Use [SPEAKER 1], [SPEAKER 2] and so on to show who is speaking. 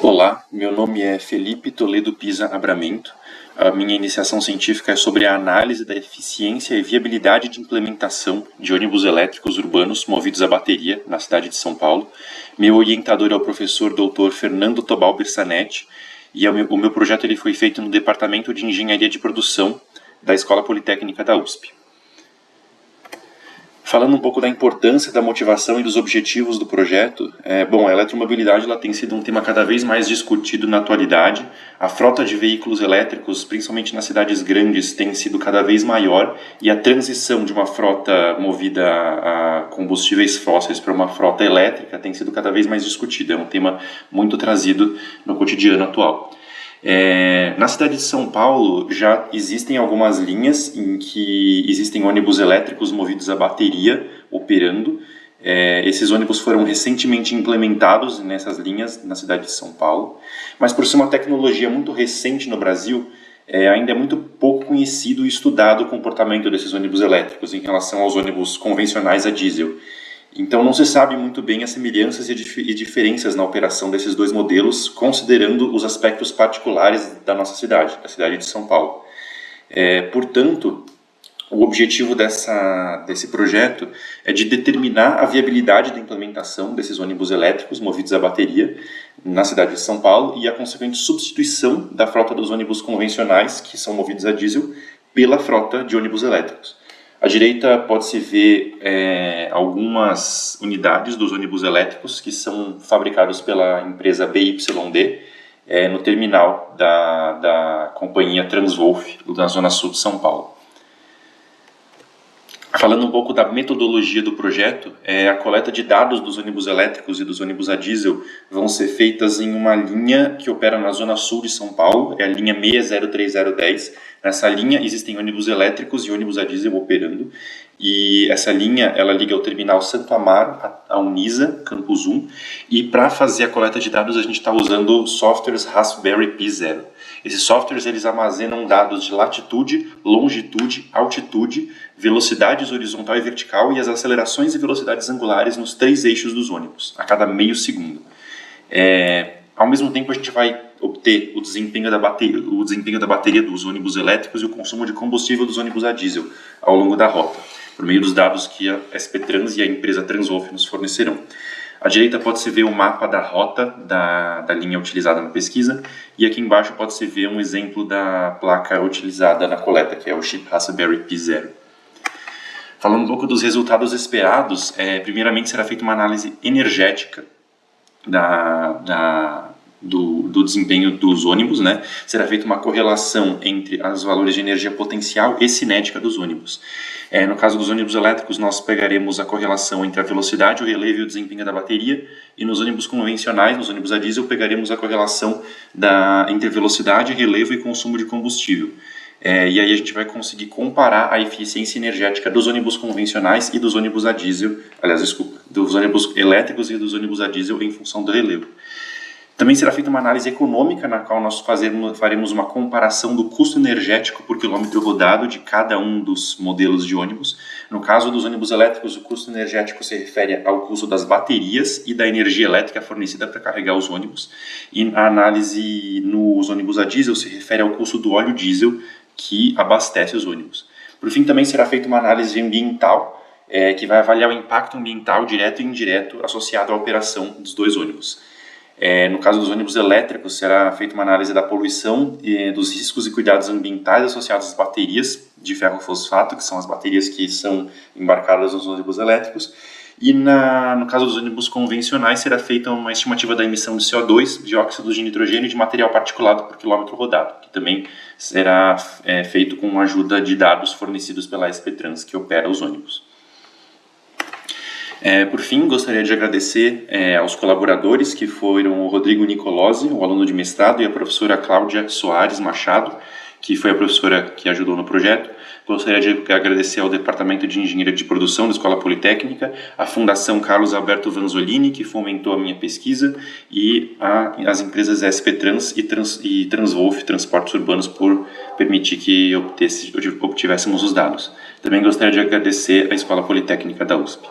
[SPEAKER 1] Olá, meu nome é Felipe Toledo Pisa Abramento. A minha iniciação científica é sobre a análise da eficiência e viabilidade de implementação de ônibus elétricos urbanos movidos a bateria na cidade de São Paulo. Meu orientador é o professor Dr. Fernando Tobal Bersanetti e o meu projeto ele foi feito no Departamento de Engenharia de Produção da Escola Politécnica da USP. Falando um pouco da importância, da motivação e dos objetivos do projeto, a eletromobilidade ela tem sido um tema cada vez mais discutido na atualidade. A frota de veículos elétricos, principalmente nas cidades grandes, tem sido cada vez maior e a transição de uma frota movida a combustíveis fósseis para uma frota elétrica tem sido cada vez mais discutida. É um tema muito trazido no cotidiano atual. Na cidade de São Paulo já existem algumas linhas em que existem ônibus elétricos movidos a bateria operando. Esses ônibus foram recentemente implementados nessas linhas na cidade de São Paulo, mas por ser uma tecnologia muito recente no Brasil, ainda é muito pouco conhecido e estudado o comportamento desses ônibus elétricos em relação aos ônibus convencionais a diesel. Então não se sabe muito bem as semelhanças e diferenças na operação desses dois modelos, considerando os aspectos particulares da nossa cidade, da cidade de São Paulo. Portanto, o objetivo desse projeto é de determinar a viabilidade da implementação desses ônibus elétricos movidos a bateria na cidade de São Paulo e a consequente substituição da frota dos ônibus convencionais, que são movidos a diesel, pela frota de ônibus elétricos. À direita pode-se ver algumas unidades dos ônibus elétricos que são fabricados pela empresa BYD no terminal da companhia Transwolf, na zona sul de São Paulo. Falando um pouco da metodologia do projeto, a coleta de dados dos ônibus elétricos e dos ônibus a diesel vão ser feitas em uma linha que opera na zona sul de São Paulo, é a linha 603010. Nessa linha existem ônibus elétricos e ônibus a diesel operando, e essa linha ela liga ao terminal Santo Amaro, a Unisa, Campus 1, e para fazer a coleta de dados a gente está usando softwares Raspberry Pi Zero. Esses softwares eles armazenam dados de latitude, longitude, altitude, velocidades horizontal e vertical e as acelerações e velocidades angulares nos 3 eixos dos ônibus, a cada meio segundo. Ao mesmo tempo a gente vai obter o desempenho da bateria dos ônibus elétricos e o consumo de combustível dos ônibus a diesel ao longo da rota, por meio dos dados que a SP Trans e a empresa Transwolf nos fornecerão. À direita pode-se ver o mapa da rota da linha utilizada na pesquisa e aqui embaixo pode-se ver um exemplo da placa utilizada na coleta, que é o chip Raspberry Pi Zero. Falando um pouco dos resultados esperados, primeiramente será feita uma análise energética do desempenho dos ônibus, né? Será feita uma correlação entre os valores de energia potencial e cinética dos ônibus. No caso dos ônibus elétricos, nós pegaremos a correlação entre a velocidade, o relevo e o desempenho da bateria, e nos ônibus convencionais, nos ônibus a diesel, pegaremos a correlação entre velocidade, relevo e consumo de combustível. E aí a gente vai conseguir comparar a eficiência energética dos ônibus convencionais e dos ônibus a diesel, dos ônibus elétricos e dos ônibus a diesel em função do relevo. Também será feita uma análise econômica, na qual nós faremos uma comparação do custo energético por quilômetro rodado de cada um dos modelos de ônibus. No caso dos ônibus elétricos, o custo energético se refere ao custo das baterias e da energia elétrica fornecida para carregar os ônibus. E a análise nos ônibus a diesel se refere ao custo do óleo diesel que abastece os ônibus. Por fim, também será feita uma análise ambiental, que vai avaliar o impacto ambiental direto e indireto associado à operação dos dois ônibus. No caso dos ônibus elétricos, será feita uma análise da poluição e dos riscos e cuidados ambientais associados às baterias de ferro fosfato, que são as baterias que são embarcadas nos ônibus elétricos. E no caso dos ônibus convencionais, será feita uma estimativa da emissão de CO2, dióxido de nitrogênio e de material particulado por quilômetro rodado, que também será feito com a ajuda de dados fornecidos pela SP Trans, que opera os ônibus. Por fim, gostaria de agradecer aos colaboradores, que foram o Rodrigo Nicolosi, o aluno de mestrado, e a professora Cláudia Soares Machado, que foi a professora que ajudou no projeto. Gostaria de agradecer ao Departamento de Engenharia de Produção da Escola Politécnica, a Fundação Carlos Alberto Vanzolini, que fomentou a minha pesquisa, e as empresas SP Trans e Transwolf Transportes Urbanos por permitir que obtivéssemos os dados. Também gostaria de agradecer à Escola Politécnica da USP.